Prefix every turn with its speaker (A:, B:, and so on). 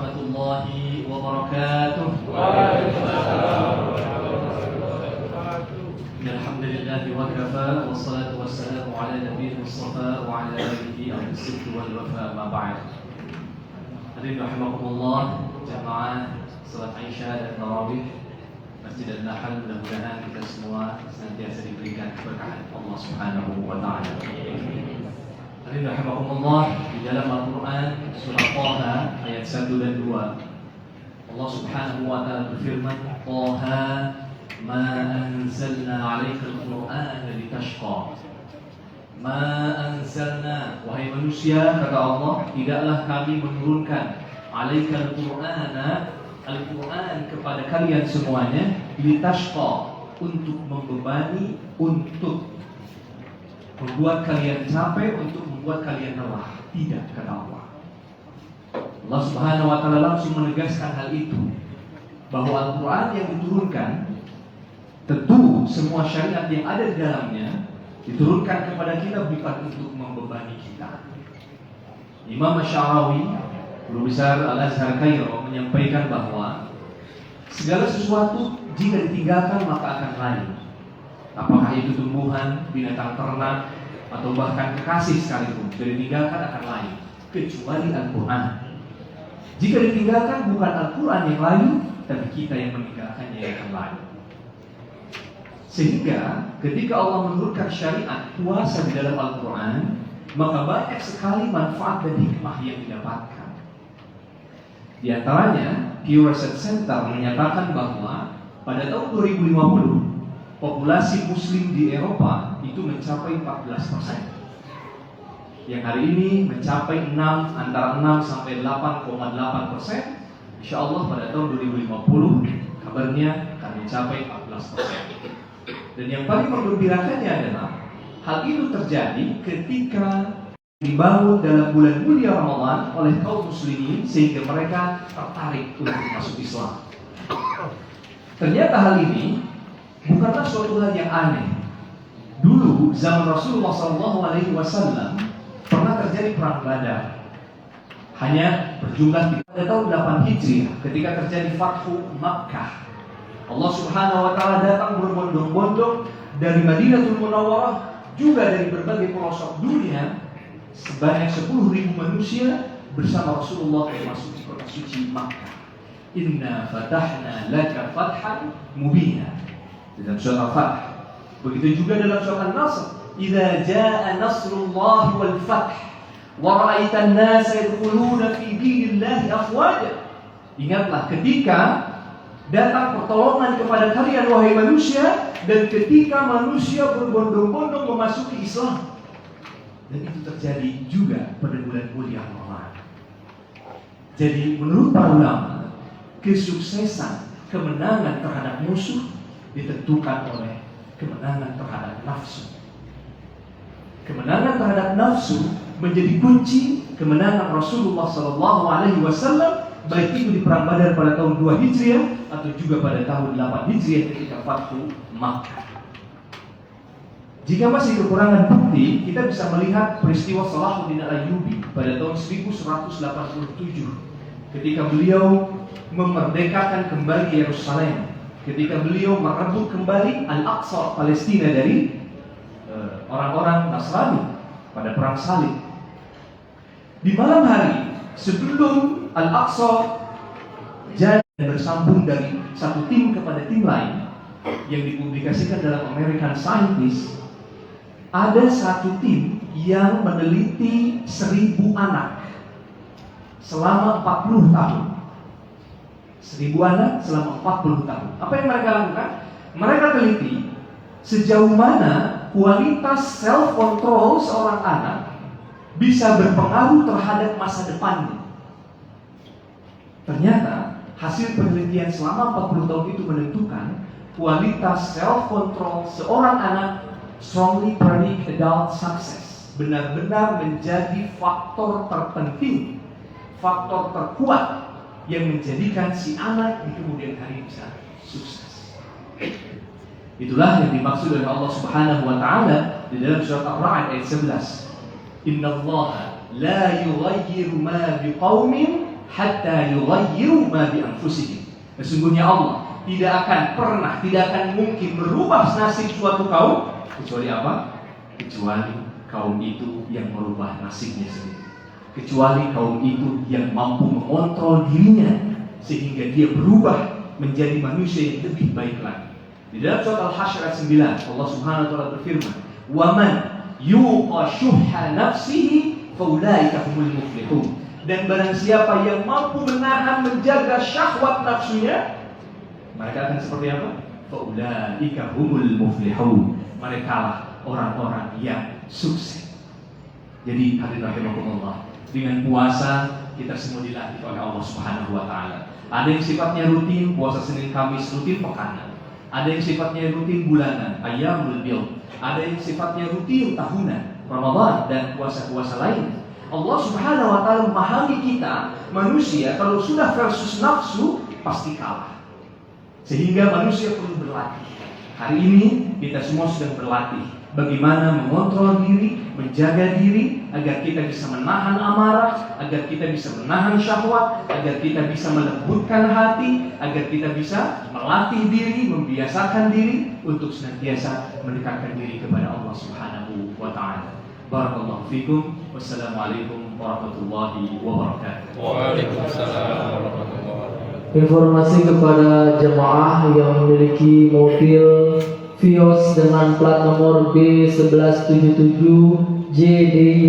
A: warahmatullahi wabarakatuh. Alhamdulillahi wa kafa, wassalatu wassalamu ala nabiyil mustafa wa ala alihi al-sidq wal wafa, ma ba'd. Hadirin rahimakumullah, jamaah salat Isya dan tarawih Masjid An-Nahl, mudah-mudahan kita semua senantiasa diberikan keberkahan Allah Subhanahu wa taala. Hadirin rahimakumullah, di dalam Al-Qur'an surah Thaha ayat 1 dan 2 Allah Subhanahu wa taala berfirman, "Thaha ma anzalna 'alaikal Qur'ana litashqa." Ma anzalna, wahai manusia, kata Allah, tidaklah kami menurunkan 'alaikal Qur'ana, Al-Quran kepada kalian semuanya, litashqa, untuk membebani, untuk membuat kalian capek, untuk membuat kalian lelah. Tidak, kata Allah. Allah Subhanahu wa taala langsung menegaskan hal itu, bahwa Al-Quran yang diturunkan, tentu semua syariat yang ada di dalamnya diturunkan kepada kita bukan untuk membebani kita. Imam Asy'arawi, Guru Besar Al-Azhar Kairo, menyampaikan bahwa segala sesuatu jika ditinggalkan maka akan lain. Apakah itu tumbuhan, binatang ternak, atau bahkan kekasih sekalipun, jika ditinggalkan akan lain, kecuali Al-Quran. Jika ditinggalkan bukan Al-Quran yang lain, tapi kita yang meninggalkannya yang akan lain. Sehingga ketika Allah menurunkan syariat puasa di dalam Al-Quran, maka banyak sekali manfaat dan hikmah yang didapatkan. Di antaranya, Pew Research Center menyatakan bahwa pada tahun 2050 populasi Muslim di Eropa itu mencapai 14%. Yang hari ini mencapai antara 6 sampai 8,8%. Insya Allah pada tahun 2050 kabarnya akan mencapai 14%. Dan yang paling menggembirakannya adalah hal itu terjadi ketika dibangun dalam bulan mulia Ramadan oleh kaum muslimin sehingga mereka tertarik untuk masuk Islam. Ternyata hal ini bukanlah suatu hal yang aneh. Dulu zaman Rasulullah SAW pernah terjadi perang Badar. Hanya berjumlah pada tahun 8 Hijriah ketika terjadi Fathu Makkah. Allah Subhanahu wa taala datang berbondong-bondong dari Madinatul Munawwarah, juga dari berbagai pelosok dunia, sebanyak 10.000 manusia bersama Rasulullah memasuki kota suci Makkah. Inna fatahna laka fathan mubina, dalam surah Al-Fath. Begitu juga dalam surah An-Nasr, idza jaa nasrullahi wal fath wa ra'aitan nasa yadkhuluna fi dinillahi afwaja. Ingatlah ketika datang pertolongan kepada kalian wahai manusia, dan ketika manusia berbondong-bondong memasuki Islam. Dan itu terjadi juga pada bulan mulia Ramadan. Jadi menurut para ulama, kesuksesan, kemenangan terhadap musuh ditentukan oleh kemenangan terhadap nafsu. Kemenangan terhadap nafsu menjadi kunci kemenangan Rasulullah SAW, baik itu di perang Badar pada tahun 2 Hijriah atau juga pada tahun 8 Hijriah ketika Fathu Makkah. Jika masih kekurangan bukti, kita bisa melihat peristiwa Salahuddin Al-Ayyubi pada tahun 1187 ketika beliau memerdekakan kembali Yerusalem, ketika beliau merebut kembali Al-Aqsa Palestina dari orang-orang Nasrani pada perang Salib. Di malam hari sebelum Al-Aqsa jadi bersambung dari satu tim kepada tim lain yang dipublikasikan dalam American Scientist, ada satu tim yang meneliti 1.000 anak selama 40 tahun. 1.000 anak selama 40 tahun. Apa yang mereka lakukan? Mereka teliti sejauh mana kualitas self-control seorang anak bisa berpengaruh terhadap masa depannya. Ternyata hasil penelitian selama 40 tahun itu menentukan kualitas self-control seorang anak strongly predict adult success, benar-benar menjadi faktor terpenting, faktor terkuat yang menjadikan si anak di kemudian hari bisa sukses. Itulah yang dimaksud oleh Allah Subhanahu wa taala di dalam surat Ar-Ra'd ayat 11. Innallaha la yughayyiru ma biqaumin hatta yughayyiru ma bi anfusihim. Sesungguhnya Allah tidak akan mungkin merubah nasib suatu kaum kecuali apa? Kecuali kaum itu yang merubah nasibnya sendiri. Kecuali kaum itu yang mampu mengontrol dirinya sehingga dia berubah menjadi manusia yang lebih baik lagi. Di dalam surat Al-Hasyr ayat 9 Allah Subhanahu wa taala berfirman, "Wa man yuqa syuhha nafsihi faulaika humul muflihun." Dan barang siapa yang mampu menahan menjaga syahwat nafsunya, mereka akan seperti apa? Faulaika humul muflihun. Mereka lah orang-orang yang sukses. Jadi hadirin rahimakumullah, dengan puasa kita semua dilatih oleh Allah Subhanahu wa taala. Ada yang sifatnya rutin, puasa Senin Kamis, rutin pekanan. Ada yang sifatnya rutin bulanan, ayyamul bid. Ada yang sifatnya rutin tahunan, Ramadan dan puasa-puasa lain. Allah Subhanahu wa taala memahami kita manusia kalau sudah versus nafsu pasti kalah. Sehingga manusia perlu berlatih. Hari ini kita semua sedang berlatih bagaimana mengontrol diri, menjaga diri agar kita bisa menahan amarah, agar kita bisa menahan syahwat, agar kita bisa melembutkan hati, agar kita bisa melatih diri, membiasakan diri untuk senantiasa mendekatkan diri kepada Allah Subhanahu wa taala. Barakallahu fikum. Wassalamualaikum warahmatullahi wabarakatuh.
B: Waalaikumsalam warahmatullahi wabarakatuh.
C: Informasi kepada jemaah yang memiliki mobil Vios dengan plat nomor B1177 JDY